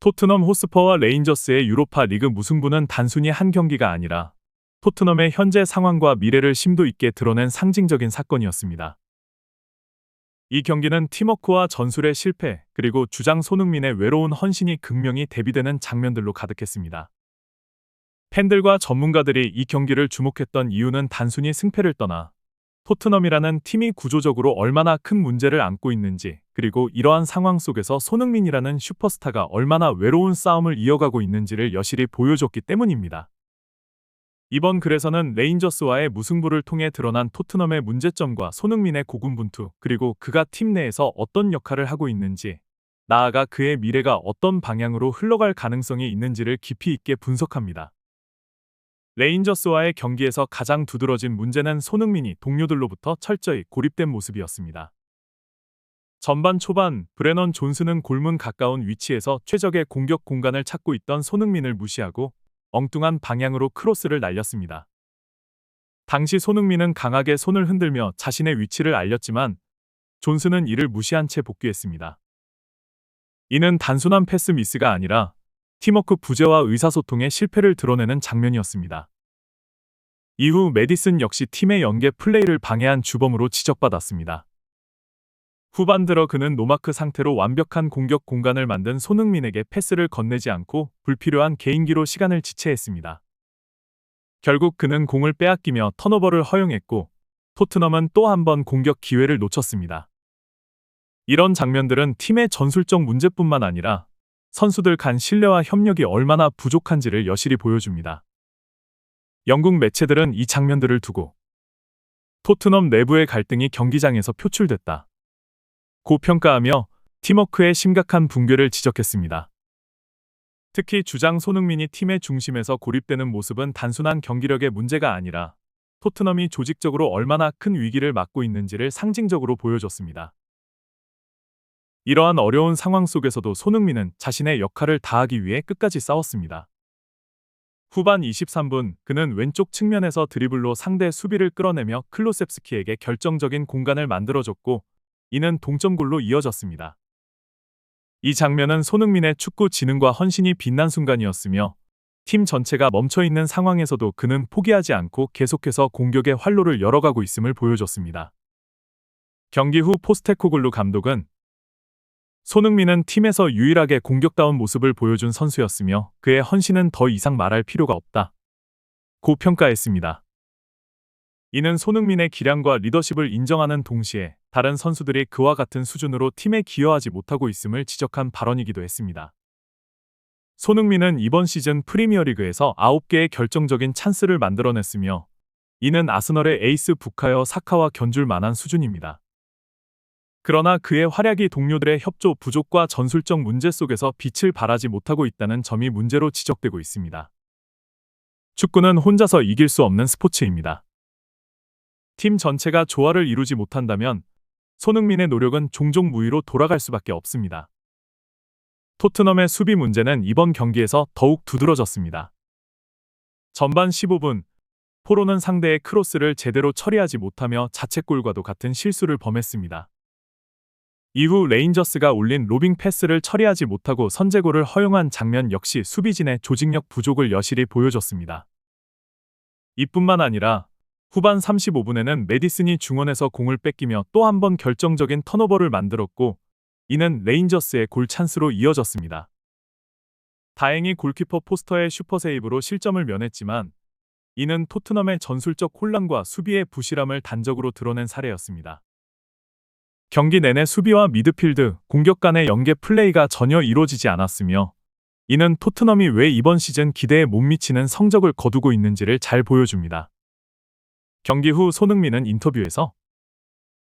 토트넘 호스퍼와 레인저스의 유로파 리그 무승부는 단순히 한 경기가 아니라 토트넘의 현재 상황과 미래를 심도 있게 드러낸 상징적인 사건이었습니다. 이 경기는 팀워크와 전술의 실패, 그리고 주장 손흥민의 외로운 헌신이 극명히 대비되는 장면들로 가득했습니다. 팬들과 전문가들이 이 경기를 주목했던 이유는 단순히 승패를 떠나 토트넘이라는 팀이 구조적으로 얼마나 큰 문제를 안고 있는지, 그리고 이러한 상황 속에서 손흥민이라는 슈퍼스타가 얼마나 외로운 싸움을 이어가고 있는지를 여실히 보여줬기 때문입니다. 이번 글에서는 레인저스와의 무승부를 통해 드러난 토트넘의 문제점과 손흥민의 고군분투, 그리고 그가 팀 내에서 어떤 역할을 하고 있는지, 나아가 그의 미래가 어떤 방향으로 흘러갈 가능성이 있는지를 깊이 있게 분석합니다. 레인저스와의 경기에서 가장 두드러진 문제는 손흥민이 동료들로부터 철저히 고립된 모습이었습니다. 전반 초반 브레넌 존슨은 골문 가까운 위치에서 최적의 공격 공간을 찾고 있던 손흥민을 무시하고 엉뚱한 방향으로 크로스를 날렸습니다. 당시 손흥민은 강하게 손을 흔들며 자신의 위치를 알렸지만 존슨은 이를 무시한 채 복귀했습니다. 이는 단순한 패스 미스가 아니라 팀워크 부재와 의사소통의 실패를 드러내는 장면이었습니다. 이후 메디슨 역시 팀의 연계 플레이를 방해한 주범으로 지적받았습니다. 후반 들어 그는 노마크 상태로 완벽한 공격 공간을 만든 손흥민에게 패스를 건네지 않고 불필요한 개인기로 시간을 지체했습니다. 결국 그는 공을 빼앗기며 턴오버를 허용했고 토트넘은 또 한 번 공격 기회를 놓쳤습니다. 이런 장면들은 팀의 전술적 문제뿐만 아니라 선수들 간 신뢰와 협력이 얼마나 부족한지를 여실히 보여줍니다. 영국 매체들은 이 장면들을 두고 토트넘 내부의 갈등이 경기장에서 표출됐다 고평가하며 팀워크의 심각한 붕괴를 지적했습니다. 특히 주장 손흥민이 팀의 중심에서 고립되는 모습은 단순한 경기력의 문제가 아니라 토트넘이 조직적으로 얼마나 큰 위기를 맞고 있는지를 상징적으로 보여줬습니다. 이러한 어려운 상황 속에서도 손흥민은 자신의 역할을 다하기 위해 끝까지 싸웠습니다. 후반 23분, 그는 왼쪽 측면에서 드리블로 상대 수비를 끌어내며 클로셉스키에게 결정적인 공간을 만들어줬고 이는 동점골로 이어졌습니다. 이 장면은 손흥민의 축구 지능과 헌신이 빛난 순간이었으며 팀 전체가 멈춰있는 상황에서도 그는 포기하지 않고 계속해서 공격의 활로를 열어가고 있음을 보여줬습니다. 경기 후 포스테코글루 감독은 손흥민은 팀에서 유일하게 공격다운 모습을 보여준 선수였으며 그의 헌신은 더 이상 말할 필요가 없다 고 평가했습니다. 이는 손흥민의 기량과 리더십을 인정하는 동시에 다른 선수들이 그와 같은 수준으로 팀에 기여하지 못하고 있음을 지적한 발언이기도 했습니다. 손흥민은 이번 시즌 프리미어리그에서 9개의 결정적인 찬스를 만들어냈으며 이는 아스널의 에이스 부카요 사카와 견줄 만한 수준입니다. 그러나 그의 활약이 동료들의 협조 부족과 전술적 문제 속에서 빛을 발하지 못하고 있다는 점이 문제로 지적되고 있습니다. 축구는 혼자서 이길 수 없는 스포츠입니다. 팀 전체가 조화를 이루지 못한다면 손흥민의 노력은 종종 무의로 돌아갈 수밖에 없습니다. 토트넘의 수비 문제는 이번 경기에서 더욱 두드러졌습니다. 전반 15분, 포로는 상대의 크로스를 제대로 처리하지 못하며 자책골과도 같은 실수를 범했습니다. 이후 레인저스가 올린 로빙 패스를 처리하지 못하고 선제골을 허용한 장면 역시 수비진의 조직력 부족을 여실히 보여줬습니다. 이뿐만 아니라 후반 35분에는 메디슨이 중원에서 공을 뺏기며 또 한 번 결정적인 턴오버를 만들었고 이는 레인저스의 골 찬스로 이어졌습니다. 다행히 골키퍼 포스터의 슈퍼세이브로 실점을 면했지만 이는 토트넘의 전술적 혼란과 수비의 부실함을 단적으로 드러낸 사례였습니다. 경기 내내 수비와 미드필드, 공격 간의 연계 플레이가 전혀 이루어지지 않았으며 이는 토트넘이 왜 이번 시즌 기대에 못 미치는 성적을 거두고 있는지를 잘 보여줍니다. 경기 후 손흥민은 인터뷰에서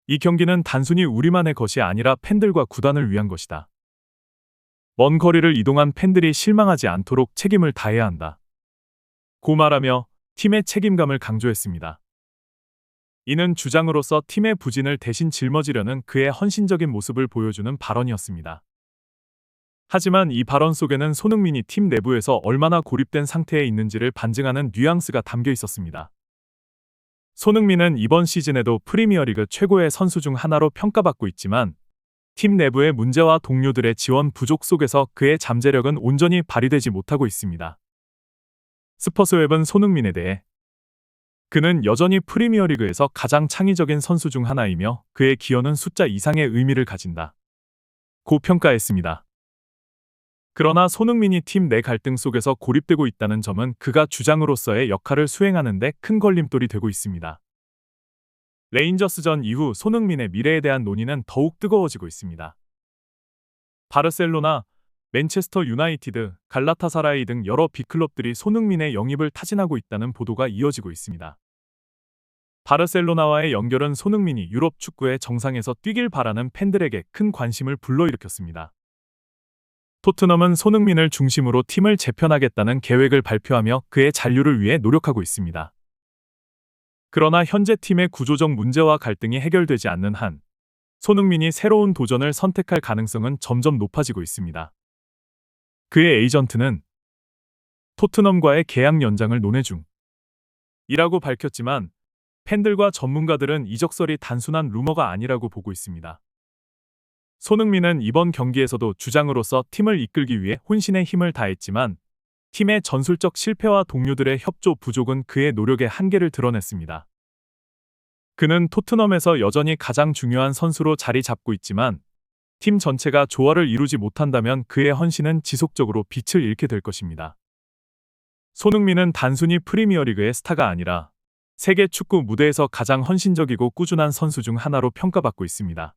이 경기는 단순히 우리만의 것이 아니라 팬들과 구단을 위한 것이다. 먼 거리를 이동한 팬들이 실망하지 않도록 책임을 다해야 한다 고 말하며 팀의 책임감을 강조했습니다. 이는 주장으로서 팀의 부진을 대신 짊어지려는 그의 헌신적인 모습을 보여주는 발언이었습니다. 하지만 이 발언 속에는 손흥민이 팀 내부에서 얼마나 고립된 상태에 있는지를 반증하는 뉘앙스가 담겨 있었습니다. 손흥민은 이번 시즌에도 프리미어리그 최고의 선수 중 하나로 평가받고 있지만 팀 내부의 문제와 동료들의 지원 부족 속에서 그의 잠재력은 온전히 발휘되지 못하고 있습니다. 스퍼스웹은 손흥민에 대해 그는 여전히 프리미어리그에서 가장 창의적인 선수 중 하나이며 그의 기여는 숫자 이상의 의미를 가진다. 고 평가했습니다. 그러나 손흥민이 팀 내 갈등 속에서 고립되고 있다는 점은 그가 주장으로서의 역할을 수행하는 데 큰 걸림돌이 되고 있습니다. 레인저스전 이후 손흥민의 미래에 대한 논의는 더욱 뜨거워지고 있습니다. 바르셀로나, 맨체스터 유나이티드, 갈라타사라이 등 여러 빅클럽들이 손흥민의 영입을 타진하고 있다는 보도가 이어지고 있습니다. 바르셀로나와의 연결은 손흥민이 유럽 축구의 정상에서 뛰길 바라는 팬들에게 큰 관심을 불러일으켰습니다. 토트넘은 손흥민을 중심으로 팀을 재편하겠다는 계획을 발표하며 그의 잔류를 위해 노력하고 있습니다. 그러나 현재 팀의 구조적 문제와 갈등이 해결되지 않는 한 손흥민이 새로운 도전을 선택할 가능성은 점점 높아지고 있습니다. 그의 에이전트는 토트넘과의 계약 연장을 논의 중이라고 밝혔지만 팬들과 전문가들은 이적설이 단순한 루머가 아니라고 보고 있습니다. 손흥민은 이번 경기에서도 주장으로서 팀을 이끌기 위해 혼신의 힘을 다했지만 팀의 전술적 실패와 동료들의 협조 부족은 그의 노력의 한계를 드러냈습니다. 그는 토트넘에서 여전히 가장 중요한 선수로 자리 잡고 있지만 팀 전체가 조화를 이루지 못한다면 그의 헌신은 지속적으로 빛을 잃게 될 것입니다. 손흥민은 단순히 프리미어리그의 스타가 아니라 세계 축구 무대에서 가장 헌신적이고 꾸준한 선수 중 하나로 평가받고 있습니다.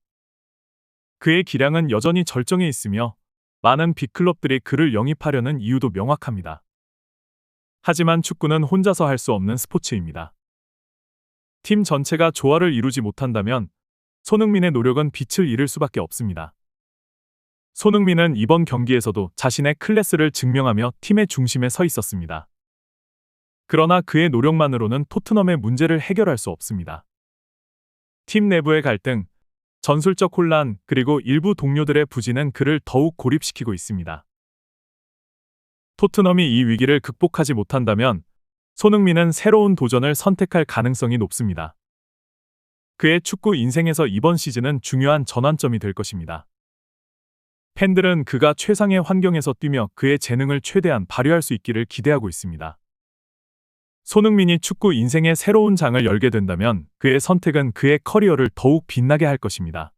그의 기량은 여전히 절정에 있으며 많은 빅클럽들이 그를 영입하려는 이유도 명확합니다. 하지만 축구는 혼자서 할 수 없는 스포츠입니다. 팀 전체가 조화를 이루지 못한다면 손흥민의 노력은 빛을 잃을 수밖에 없습니다. 손흥민은 이번 경기에서도 자신의 클래스를 증명하며 팀의 중심에 서 있었습니다. 그러나 그의 노력만으로는 토트넘의 문제를 해결할 수 없습니다. 팀 내부의 갈등, 전술적 혼란, 그리고 일부 동료들의 부진은 그를 더욱 고립시키고 있습니다. 토트넘이 이 위기를 극복하지 못한다면 손흥민은 새로운 도전을 선택할 가능성이 높습니다. 그의 축구 인생에서 이번 시즌은 중요한 전환점이 될 것입니다. 팬들은 그가 최상의 환경에서 뛰며 그의 재능을 최대한 발휘할 수 있기를 기대하고 있습니다. 손흥민이 축구 인생의 새로운 장을 열게 된다면 그의 선택은 그의 커리어를 더욱 빛나게 할 것입니다.